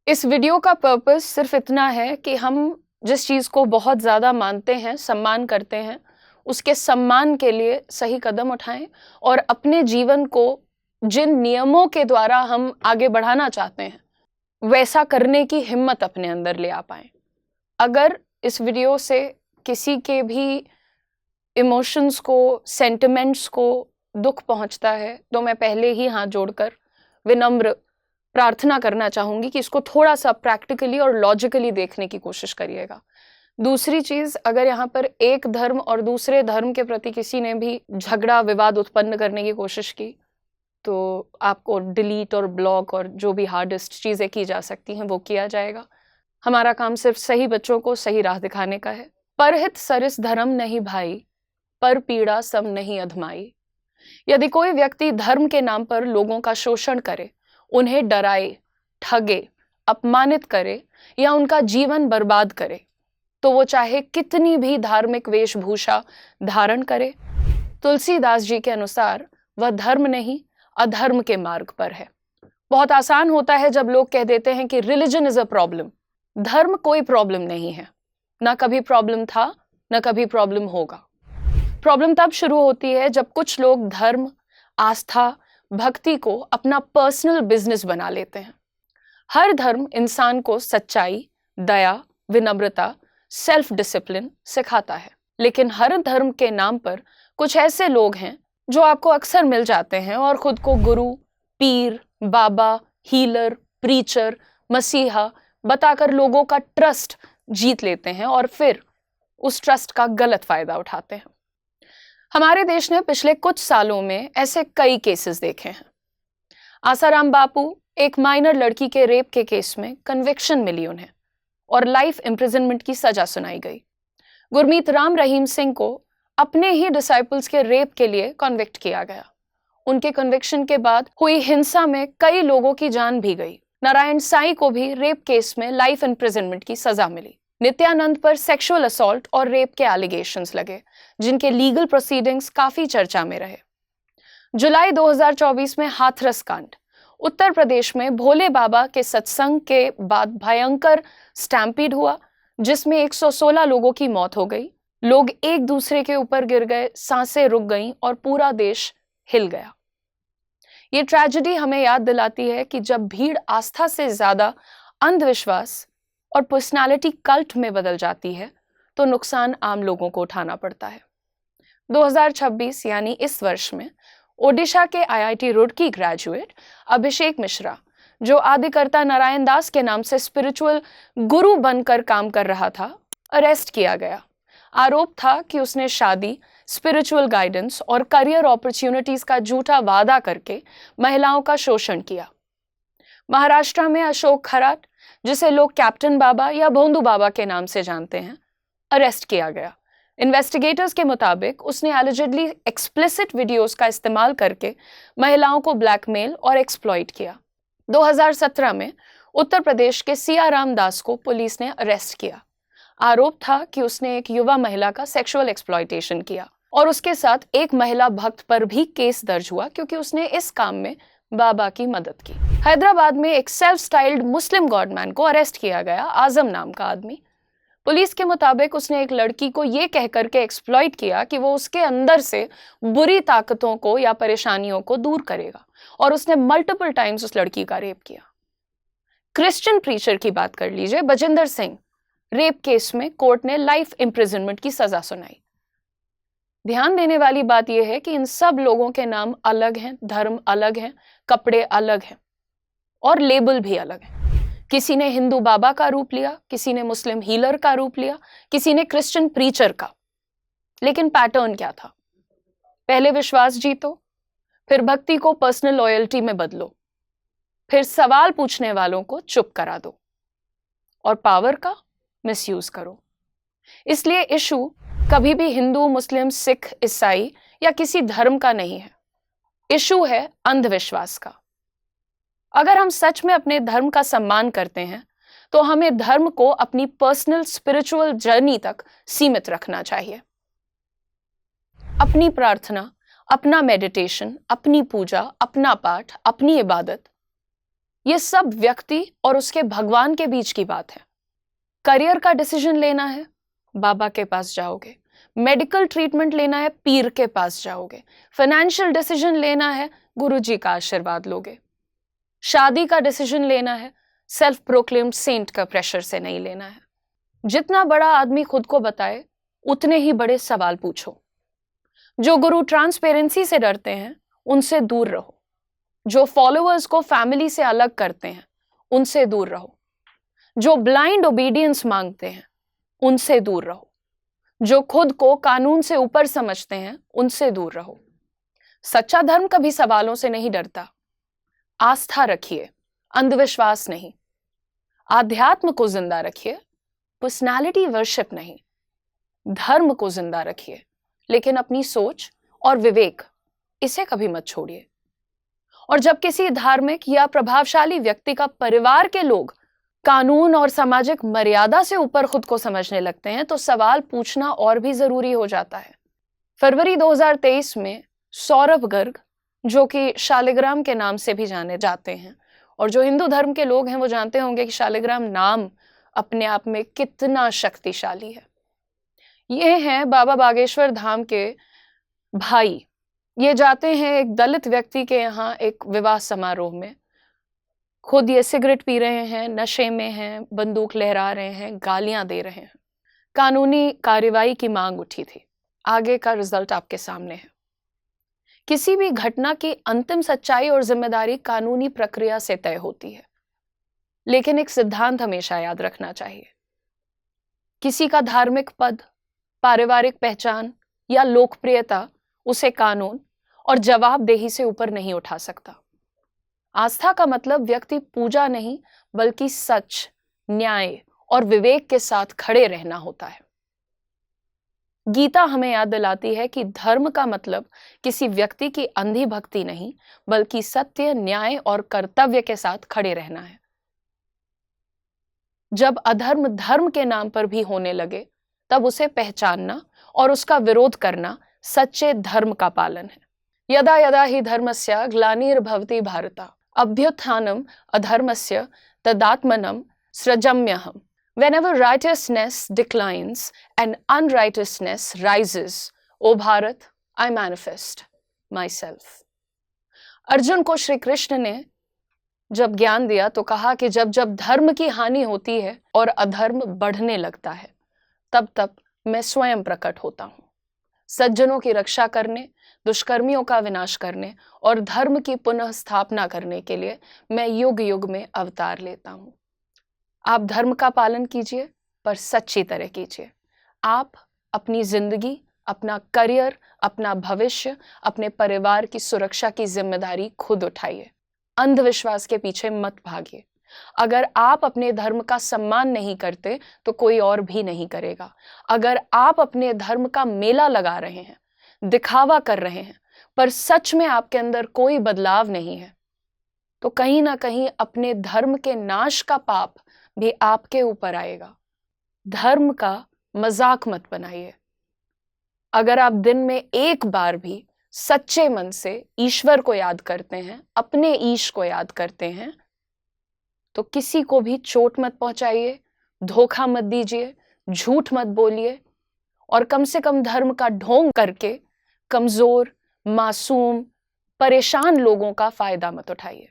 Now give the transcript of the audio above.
इस वीडियो का पर्पस सिर्फ इतना है कि हम जिस चीज़ को बहुत ज़्यादा मानते हैं, सम्मान करते हैं, उसके सम्मान के लिए सही कदम उठाएं और अपने जीवन को जिन नियमों के द्वारा हम आगे बढ़ाना चाहते हैं, वैसा करने की हिम्मत अपने अंदर ले आ पाएं। अगर इस वीडियो से किसी के भी इमोशंस को, सेंटिमेंट्स को दुख पहुंचता है, तो मैं पहले ही हाथ जोड़कर विनम्र प्रार्थना करना चाहूंगी कि इसको थोड़ा सा प्रैक्टिकली और लॉजिकली देखने की कोशिश करिएगा। दूसरी चीज, अगर यहाँ पर एक धर्म और दूसरे धर्म के प्रति किसी ने भी झगड़ा विवाद उत्पन्न करने की कोशिश की, तो आपको डिलीट और ब्लॉक और जो भी हार्डेस्ट चीजें की जा सकती हैं वो किया जाएगा। हमारा काम सिर्फ सही बच्चों को सही राह दिखाने का है। परहित सरिस धर्म नहीं भाई, पर पीड़ा सम नहीं अधमाई। यदि कोई व्यक्ति धर्म के नाम पर लोगों का शोषण करे, उन्हें डराए, ठगे, अपमानित करे या उनका जीवन बर्बाद करे, तो वो चाहे कितनी भी धार्मिक वेशभूषा धारण करे, तुलसीदास जी के अनुसार वह धर्म नहीं अधर्म के मार्ग पर है। बहुत आसान होता है जब लोग कह देते हैं कि रिलीजन इज अ प्रॉब्लम। धर्म कोई प्रॉब्लम नहीं है, ना कभी प्रॉब्लम था, ना कभी प्रॉब्लम होगा। प्रॉब्लम तब शुरू होती है जब कुछ लोग धर्म, आस्था, भक्ति को अपना पर्सनल बिजनेस बना लेते हैं। हर धर्म इंसान को सच्चाई, दया, विनम्रता, सेल्फ डिसिप्लिन सिखाता है, लेकिन हर धर्म के नाम पर कुछ ऐसे लोग हैं जो आपको अक्सर मिल जाते हैं और खुद को गुरु, पीर, बाबा, हीलर, प्रीचर, मसीहा बताकर लोगों का ट्रस्ट जीत लेते हैं और फिर उस ट्रस्ट का गलत फायदा उठाते हैं। हमारे देश ने पिछले कुछ सालों में ऐसे कई केसेस देखे हैं। आसाराम बापू, एक माइनर लड़की के रेप के केस में कन्विक्शन मिली उन्हें और लाइफ इम्प्रिजनमेंट की सजा सुनाई गई। गुरमीत राम रहीम सिंह को अपने ही डिसाइपल्स के रेप के लिए कन्विक्ट किया गया। उनके कन्विक्शन के बाद हुई हिंसा में कई लोगों की जान भी गई। नारायण साईं को भी रेप केस में लाइफ इम्प्रिजनमेंट की सजा मिली। नित्यानंद पर सेक्सुअल असॉल्ट और रेप के एलिगेशंस लगे, जिनके लीगल प्रोसीडिंग्स काफी चर्चा में रहे। जुलाई 2024 में हाथरस कांड, उत्तर प्रदेश में भोले बाबा के सत्संग के बाद भयंकर स्टैम्पीड हुआ, जिसमें 116 लोगों की मौत हो गई। लोग एक दूसरे के ऊपर गिर गए, सांसें रुक गईं और पूरा देश हिल गया। ये ट्रेजेडी हमें याद दिलाती है कि जब भीड़ आस्था से ज्यादा अंधविश्वास और पर्सनालिटी कल्ट में बदल जाती है, तो नुकसान आम लोगों को उठाना पड़ता है। 2026 यानी इस वर्ष में ओडिशा के IIT रुड़की ग्रेजुएट अभिषेक मिश्रा, जो आदिकर्ता नारायण दास के नाम से स्पिरिचुअल गुरु बनकर काम कर रहा था, अरेस्ट किया गया। आरोप था कि उसने शादी, स्पिरिचुअल गाइडेंस और करियर अपॉर्चुनिटीज का झूठा वादा करके महिलाओं का शोषण किया। महाराष्ट्र में अशोक खराट, जिसे लोग कैप्टन बाबा या भोंदू बाबा के नाम से जानते हैं, अरेस्ट किया गया। इन्वेस्टिगेटर्स के मुताबिक उसने एलिजिडली एक्सप्लिसिट वीडियोस का इस्तेमाल करके महिलाओं को ब्लैकमेल और एक्सप्लॉइट किया। 2017 में उत्तर प्रदेश के सियाराम दास को पुलिस ने अरेस्ट किया। आरोप था कि उसने एक युवा महिला का सेक्सुअल एक्सप्लॉइटेशन किया और उसके साथ एक महिला भक्त पर भी केस दर्ज हुआ क्योंकि उसने इस काम में बाबा की मदद की। हैदराबाद में एक सेल्फ स्टाइल्ड मुस्लिम गॉडमैन को अरेस्ट किया गया, आजम नाम का आदमी। पुलिस के मुताबिक उसने एक लड़की को ये कह करके एक्सप्लॉइट किया कि वो उसके अंदर से बुरी ताकतों को या परेशानियों को दूर करेगा, और उसने मल्टीपल टाइम्स उस लड़की का रेप किया। क्रिश्चियन प्रीचर की बात कर लीजिए, बजिंदर सिंह, रेप केस में कोर्ट ने लाइफ इम्प्रिजनमेंट की सजा सुनाई। ध्यान देने वाली बात यह है कि इन सब लोगों के नाम अलग हैं, धर्म अलग हैं, कपड़े अलग हैं और लेबल भी अलग है। किसी ने हिंदू बाबा का रूप लिया, किसी ने मुस्लिम हीलर का रूप लिया, किसी ने क्रिश्चियन प्रीचर का। लेकिन पैटर्न क्या था? पहले विश्वास जीतो, फिर भक्ति को पर्सनल लॉयल्टी में बदलो, फिर सवाल पूछने वालों को चुप करा दो और पावर का मिसयूज करो। इसलिए इशू कभी भी हिंदू, मुस्लिम, सिख, ईसाई या किसी धर्म का नहीं है। इशू है अंधविश्वास का। अगर हम सच में अपने धर्म का सम्मान करते हैं, तो हमें धर्म को अपनी पर्सनल स्पिरिचुअल जर्नी तक सीमित रखना चाहिए। अपनी प्रार्थना, अपना मेडिटेशन, अपनी पूजा, अपना पाठ, अपनी इबादत, ये सब व्यक्ति और उसके भगवान के बीच की बात है। करियर का डिसीजन लेना है, बाबा के पास जाओगे। मेडिकल ट्रीटमेंट लेना है, पीर के पास जाओगे। फाइनेंशियल डिसीजन लेना है, गुरुजी का आशीर्वाद लोगे। शादी का डिसीजन लेना है, सेल्फ प्रोक्लेम्ड सेंट का प्रेशर से नहीं लेना है। जितना बड़ा आदमी खुद को बताए, उतने ही बड़े सवाल पूछो। जो गुरु ट्रांसपेरेंसी से डरते हैं, उनसे दूर रहो। जो फॉलोअर्स को फैमिली से अलग करते हैं, उनसे दूर रहो। जो ब्लाइंड ओबीडियंस मांगते हैं, उनसे दूर रहो। जो खुद को कानून से ऊपर समझते हैं, उनसे दूर रहो। सच्चा धर्म कभी सवालों से नहीं डरता। आस्था रखिए, अंधविश्वास नहीं। आध्यात्म को जिंदा रखिए, पर्सनालिटी वर्शिप नहीं। धर्म को जिंदा रखिए, लेकिन अपनी सोच और विवेक, इसे कभी मत छोड़िए। और जब किसी धार्मिक या प्रभावशाली व्यक्ति का परिवार के लोग कानून और सामाजिक मर्यादा से ऊपर खुद को समझने लगते हैं, तो सवाल पूछना और भी जरूरी हो जाता है। फरवरी 2023 में सौरभ गर्ग, जो कि शालिग्राम के नाम से भी जाने जाते हैं, और जो हिंदू धर्म के लोग हैं वो जानते होंगे कि शालिग्राम नाम अपने आप में कितना शक्तिशाली है। ये हैं बाबा बागेश्वर धाम के भाई। ये जाते हैं एक दलित व्यक्ति के यहाँ एक विवाह समारोह में। खुद ये सिगरेट पी रहे हैं, नशे में हैं, बंदूक लहरा रहे हैं, गालियां दे रहे हैं। कानूनी कार्रवाई की मांग उठी थी। आगे का रिजल्ट आपके सामने है। किसी भी घटना की अंतिम सच्चाई और जिम्मेदारी कानूनी प्रक्रिया से तय होती है, लेकिन एक सिद्धांत हमेशा याद रखना चाहिए। किसी का धार्मिक पद, पारिवारिक पहचान या लोकप्रियता उसे कानून और जवाबदेही से ऊपर नहीं उठा सकता। आस्था का मतलब व्यक्ति पूजा नहीं, बल्कि सच, न्याय और विवेक के साथ खड़े रहना होता है। गीता हमें याद दिलाती है कि धर्म का मतलब किसी व्यक्ति की अंधी भक्ति नहीं, बल्कि सत्य, न्याय और कर्तव्य के साथ खड़े रहना है। जब अधर्म धर्म के नाम पर भी होने लगे, तब उसे पहचानना और उसका विरोध करना सच्चे धर्म का पालन है। यदा यदा हि धर्मस्य ग्लानिर्भवति Bharat, अभ्युत्थानम अधर्मस्य तदात्मनम सृजम्यहम्। Whenever righteousness declines and unrighteousness rises, O Bharat, I manifest myself. Arjun को श्री कृष्ण ने जब ज्ञान दिया तो कहा कि जब जब धर्म की हानि होती है और अधर्म बढ़ने लगता है, तब तब मैं स्वयं प्रकट होता हूं। सज्जनों की रक्षा करने, दुष्कर्मियों का विनाश करने और धर्म की पुनः स्थापना करने के लिए मैं युग युग में अवतार लेता हूं। आप धर्म का पालन कीजिए, पर सच्ची तरह कीजिए। आप अपनी जिंदगी, अपना करियर, अपना भविष्य, अपने परिवार की सुरक्षा की जिम्मेदारी खुद उठाइए। अंधविश्वास के पीछे मत भागिए। अगर आप अपने धर्म का सम्मान नहीं करते, तो कोई और भी नहीं करेगा। अगर आप अपने धर्म का मेला लगा रहे हैं, दिखावा कर रहे हैं, पर सच में आपके अंदर कोई बदलाव नहीं है, तो कहीं ना कहीं अपने धर्म के नाश का पाप भी आपके ऊपर आएगा। धर्म का मजाक मत बनाइए। अगर आप दिन में एक बार भी सच्चे मन से ईश्वर को याद करते हैं, अपने ईश को याद करते हैं, तो किसी को भी चोट मत पहुंचाइए, धोखा मत दीजिए, झूठ मत बोलिए, और कम से कम धर्म का ढोंग करके कमजोर, मासूम, परेशान लोगों का फायदा मत उठाइए।